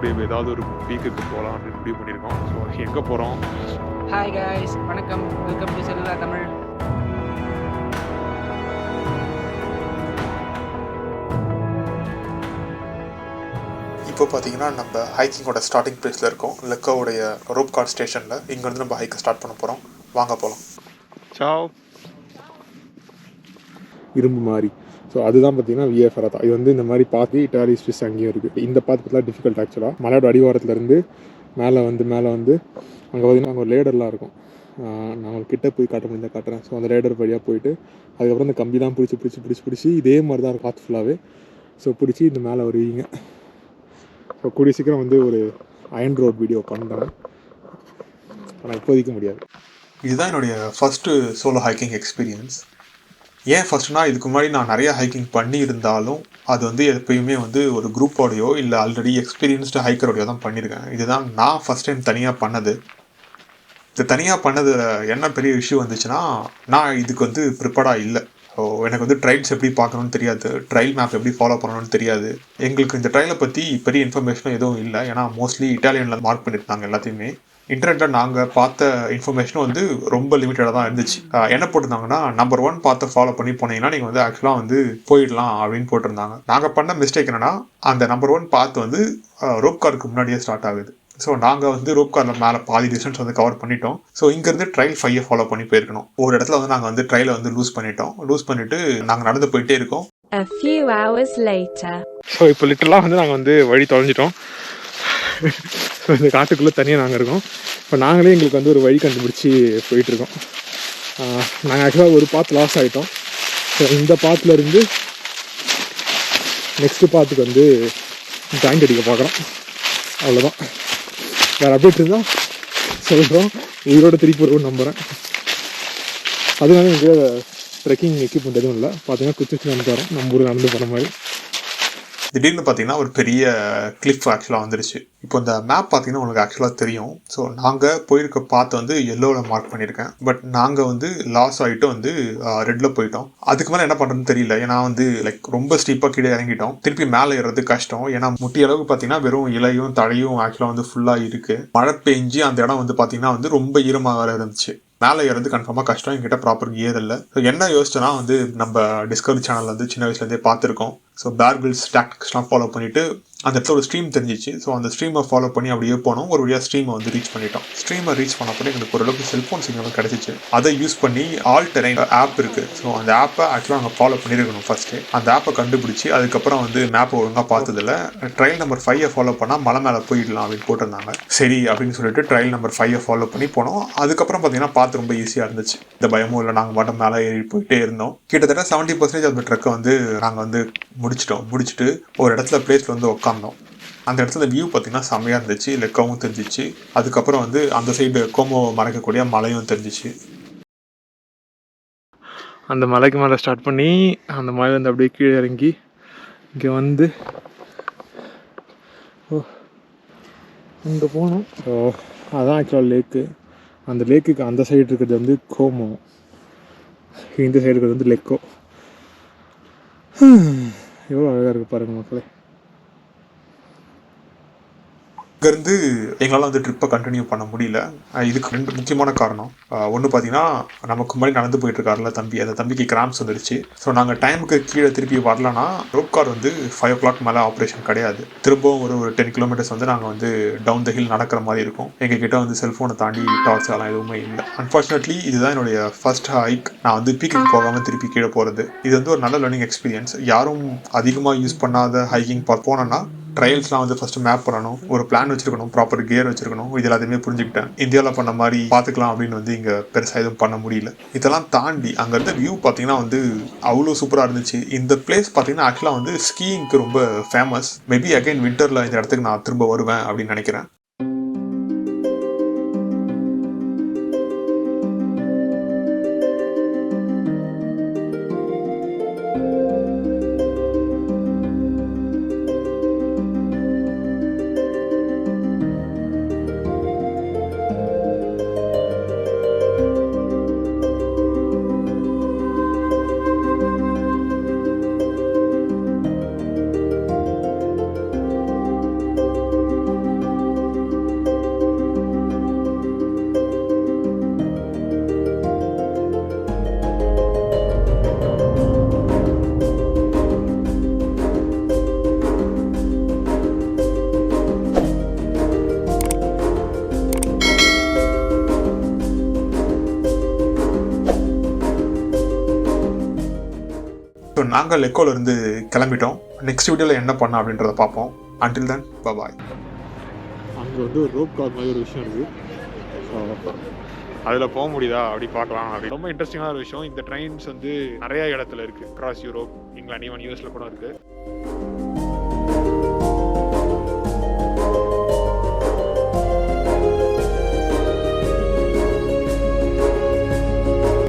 அப்படியே ஏதாவது ஒரு பீக்குக்கு போகலாம் அப்படின்னு முடிவு பண்ணியிருக்கோம். ஸோ எங்கே போகிறோம்? ஹாய் காய்ஸ், வணக்கம். வெல்கம் டு செல்லுலா தமிழ். இப்போ பார்த்தீங்கன்னா நம்ம ஹைக்கிங்கோட ஸ்டார்டிங் பிளேஸில் இருக்கோம். லெக்கோவுடைய ரோப் கார்ட் ஸ்டேஷனில். இங்கேருந்து நம்ம ஹைக்கை ஸ்டார்ட் பண்ண போகிறோம். வாங்க போகலாம். சாவ். இரும்பு மாதிரி. ஸோ அதுதான் பார்த்தீங்கன்னா விஏ ஃபெராத்தா. இது வந்து இந்த மாதிரி பாத்தி இட்டாலி ஸ்விஸ் அங்கேயும் இருக்குது. இந்த பாத்துலாம் டிஃபிகல்ட் ஆக்சுவலாக. மலையோட அடிவாரத்துலேருந்து மேலே வந்து அங்கே பார்த்தீங்கன்னா அங்கே ஒரு லேடர்லாம் இருக்கும். நான் உங்களுக்கு கிட்டே போய் காட்ட முடிஞ்சா காட்டுறேன். ஸோ அந்த லேடர் வழியாக போயிட்டு அதுக்கப்புறம் இந்த கம்பிலாம் பிடிச்சி இதே மாதிரி தான் இருக்கும் பாத்து ஃபுல்லாகவே. ஸோ பிடிச்சி இந்த மேலே வருவீங்க. ஸோ கூடிய சீக்கிரம் வந்து ஒரு அயன் ரோட் வீடியோ பண்ணுறேன். ஆனால் இப்போதைக்கு முடியாது. இதுதான் என்னுடைய ஃபஸ்ட்டு சோலோ ஹைக்கிங் எக்ஸ்பீரியன்ஸ். ஏன் ஃபஸ்ட்டுனா, இதுக்கு முன்னாடி நான் நிறைய ஹைக்கிங் பண்ணியிருந்தாலும் அது வந்து எப்பயுமே வந்து ஒரு குரூப்போடையோ இல்லை ஆல்ரெடி எக்ஸ்பீரியன்ஸ்டு ஹைக்கரோடையோ தான் பண்ணியிருக்கேன். இதுதான் நான் ஃபஸ்ட் டைம் தனியாக பண்ணது. இது தனியாக பண்ணது என்ன பெரிய இஷ்யூ வந்துச்சுன்னா, நான் இதுக்கு வந்து ப்ரிப்பேர்டாக இல்லை. ஸோ எனக்கு வந்து ட்ரைல்ஸ் எப்படி பார்க்கணுன்னு தெரியாது, ட்ரைல் மேப் எப்படி ஃபாலோ பண்ணணும்னு தெரியாது. எங்களுக்கு இந்த ட்ரைலை பற்றி பெரிய இன்ஃபர்மேஷனும் எதுவும் இல்லை. ஏன்னா மோஸ்ட்லி இட்டாலியனில் மார்க் பண்ணியிருந்தாங்க எல்லாத்தையுமே. இன்டர்நெட்டில் நாங்கள் பார்த்த இன்ஃபர்மேஷனும் வந்து ரொம்ப லிமிட்டடாக தான் இருந்துச்சு. என்ன போட்டிருந்தாங்கன்னா, நம்பர் 1 பார்த்து ஃபாலோ பண்ணி போனீங்கன்னா நீங்கள் வந்து ஆக்சுவலாக வந்து போயிடலாம் அப்படின்னு போட்டிருந்தாங்க. நாங்கள் பண்ண மிஸ்டேக் என்னென்னா, அந்த நம்பர் 1 பார்த்து வந்து ரோப் காருக்கு முன்னாடியே ஸ்டார்ட் ஆகுது. ஸோ நாங்கள் வந்து ரோப் காரில் மேலே பாதி டிஸ்டன்ஸ் வந்து கவர் பண்ணிட்டோம். ஸோ இங்கேருந்து ட்ரைல் 5 ஃபாலோ பண்ணி போயிருக்கணும். ஒரு இடத்துல வந்து நாங்கள் வந்து ட்ரைலை வந்து லூஸ் பண்ணிட்டு நாங்கள் நடந்து போயிட்டே இருக்கோம். ஸோ இப்போ லிட்டரலாக வந்து நாங்கள் வந்து வழி தொலைஞ்சிட்டோம். ஸோ இந்த காட்டுக்குள்ளே தனியாக நாங்கள் இருக்கோம். இப்போ நாங்களே எங்களுக்கு வந்து ஒரு வழி கண்டுபிடிச்சி போயிட்டுருக்கோம். நாங்கள் ஆக்சுவலாக ஒரு பாத் லாஸ் ஆகிட்டோம். ஸோ இந்த பாத்துலேருந்து நெக்ஸ்ட்டு பாத்துக்கு வந்து ஜாயிண்ட் அடிக்க பார்க்குறோம். அவ்வளோதான். வேறு அப்டேட் இருந்தால் சொல்கிறோம். உயிரோட திருப்பி வருவோம்னு நம்புகிறேன். அதனால எனக்கு ட்ரெக்கிங் எக்யூப்மெண்ட் எதுவும் இல்லை. பார்த்தீங்கன்னா குச்சி நடந்து வரோம், நம்ம ஊரில் நடந்து போகிற மாதிரி. திடீர்னு பார்த்தீங்கன்னா ஒரு பெரிய கிளிஃப் ஆக்சுவலாக வந்துருச்சு. இப்போ இந்த மேப் பார்த்தீங்கன்னா உங்களுக்கு ஆக்சுவலாக தெரியும். ஸோ நாங்கள் போயிருக்க பாத்து வந்து எல்லோவில் மார்க் பண்ணியிருக்கேன். பட் நாங்கள் வந்து லாஸ் ஆகிட்டு வந்து ரெட்டில் போயிட்டோம். அதுக்கு மேலே என்ன பண்ணுறதுன்னு தெரியல. ஏன்னா வந்து ரொம்ப ஸ்டீப்பாக கீழே இறங்கிட்டோம். திருப்பி மேலே ஏறது கஷ்டம். ஏன்னா முட்டி அளவுக்கு பார்த்தீங்கன்னா வெறும் இலையும் தழையும் ஆக்சுவலாக வந்து ஃபுல்லாக இருக்குது. மழை பெஞ்சு அந்த இடம் வந்து பார்த்தீங்கன்னா வந்து ரொம்ப ஈரமாக இருந்துச்சு. மேலே ஏறது கன்ஃபார்மாக கஷ்டம். என்கிட்ட ப்ராப்பர் கியர் இல்லை. ஸோ என்ன யோசிச்சோன்னா வந்து நம்ம டிஸ்கவரி சேனல் வந்து சின்ன வயசுலேருந்தே பார்த்துருக்கோம். ஸோ பேர் கிரில்ஸ் டாக்டிக்ஸ்லாம் ஃபாலோ பண்ணிவிட்டு அந்த இடத்துல ஒரு ஸ்ட்ரீம் தெரிஞ்சிச்சு. ஸோ அந்த ஸ்ட்ரீமை ஃபாலோ பண்ணி அப்படியே போனோம். ஒரு வழியாக ஸ்ட்ரீமை வந்து ரீச் பண்ணிட்டோம். ஸ்ட்ரீமை ரீச் பண்ணப்போ எங்களுக்கு ஓரளவுக்கு செல்ஃபோன் சிக்னலும் கிடச்சிச்சு. அதை யூஸ் பண்ணி ஆல் டெரைன் ஆப் இருக்குது. ஸோ அந்த ஆப்பை ஆக்சுவலாக நாங்கள் ஃபாலோ பண்ணியிருக்கணும் ஃபஸ்ட்டு. அந்த ஆப்பை கண்டுபிடிச்சி அதுக்கப்புறம் வந்து மேப்பை ஒழுங்காக பார்த்ததில்ல. ட்ரையல் நம்பர் 5 ஃபாலோ பண்ணால் மலை மேலே போயிடலாம் அப்படின்னு போட்டிருந்தாங்க. சரி அப்படின்னு சொல்லிட்டு ட்ரையல் நம்பர் 5 ஃபாலோ பண்ணி போனோம். அதுக்கப்புறம் பார்த்தீங்கன்னா பார்த்து ரொம்ப ஈஸியாக இருந்துச்சு. இந்த பயமும் இல்லை. நாங்கள் மட்டும் மேலே ஏறி போயிட்டே இருந்தோம். கிட்டத்தட்ட 70% அந்த ட்ரக்கை வந்து நாங்கள் வந்து முடிச்சுட்டு ஒரு இடத்துல பிளேஸில் வந்து உட்காந்தோம். அந்த இடத்துல வியூ பார்த்தீங்கன்னா செம்மையாக இருந்துச்சு. லெக்காவும் தெரிஞ்சிச்சு. அதுக்கப்புறம் வந்து அந்த சைடு கோமோ மறைக்கக்கூடிய மலையும் தெரிஞ்சிச்சு. அந்த மலைக்கு மேலே ஸ்டார்ட் பண்ணி அந்த மலையிலேருந்து அப்படியே கீழே இறங்கி இங்கே வந்து அங்கே போனோம். ஸோ அதான் ஆக்சுவலாக லேக்கு. அந்த லேக்குக்கு அந்த சைடு இருக்கிறது வந்து கோமோ, இந்த சைடு இருக்கிறது வந்து லெக்கோ. எவ்வளோ அழகாக இருக்குது பாருங்கள் மக்களே. இங்கேருந்து எங்களால் வந்து ட்ரிப்பை கண்டினியூ பண்ண முடியல. இதுக்கு 2 முக்கியமான காரணம். ஒன்று பார்த்தீங்கன்னா, நமக்கு முன்னாடி நடந்து போயிட்டுருக்காருல தம்பி, அந்த தம்பிக்கு கிராம்ஸ் வந்துடுச்சு. ஸோ நாங்கள் டைமுக்கு கீழே திருப்பி வரலன்னா ரோப் கார் வந்து 5 o'clock மேலே ஆப்ரேஷன் கிடையாது. திரும்பவும் ஒரு 10 kilometers வந்து நாங்கள் வந்து டவுன் த ஹில் நடக்கிற மாதிரி இருக்கும். எங்ககிட்ட வந்து செல்ஃபோனை தாண்டி டார்ச் எல்லாம் எதுவுமே இல்லை. அன்ஃபார்ச்சுனேட்லி இதுதான் என்னுடைய ஃபர்ஸ்ட் ஹைக். நான் வந்து பீக்குக்கு போகாமல் திருப்பி கீழே போகிறது. இது வந்து ஒரு நல்ல லேர்னிங் எக்ஸ்பீரியன்ஸ். யாரும் அதிகமாக யூஸ் பண்ணாத ஹைக்கிங் போனோன்னா ட்ரையல்ஸ்லாம் வந்து ஃபஸ்ட்டு மேப் பண்ணணும், ஒரு பிளான் வச்சுருக்கணும், ப்ராப்பர் கியர் வச்சுருக்கணும். இது எல்லாத்தையுமே புரிஞ்சுக்கிட்டேன். இந்தியாவில் பண்ண மாதிரி பார்த்துக்கலாம் அப்படின்னு வந்து இங்கே பெருசாக எதுவும் பண்ண முடியல. இதெல்லாம் தாண்டி அங்கே இருந்த வியூ பார்த்தீங்கன்னா வந்து அவ்வளோ சூப்பராக இருந்துச்சு. இந்த பிளேஸ் பார்த்தீங்கன்னா ஆக்சுவலாக வந்து ஸ்கீயிங்க்கு ரொம்ப ஃபேமஸ். மேபி அகைன் வின்டரில் இந்த இடத்துக்கு நான் திரும்ப வருவேன் அப்படின்னு நினைக்கிறேன். ஸோ நாங்கள் லெக்கோலேருந்து கிளம்பிட்டோம். நெக்ஸ்ட் வீடியோவில் என்ன பண்ணோம் அப்படின்றத பார்ப்போம். அன்டில் தென் பாய். அங்கே வந்து ஒரு ரோப் கார் மாதிரி ஒரு விஷயம் இருக்குது. ஸோ அதில் போக முடியுதா அப்படி பார்க்கலாம். அப்படி ரொம்ப இன்ட்ரெஸ்டிங்கான ஒரு விஷயம். இந்த ட்ரெயின்ஸ் வந்து நிறைய இடத்துல இருக்குது. அக்ராஸ் யூரோப், இங்கிலாந்து, ஈவன் யூஎஸில் கூட இருக்குது.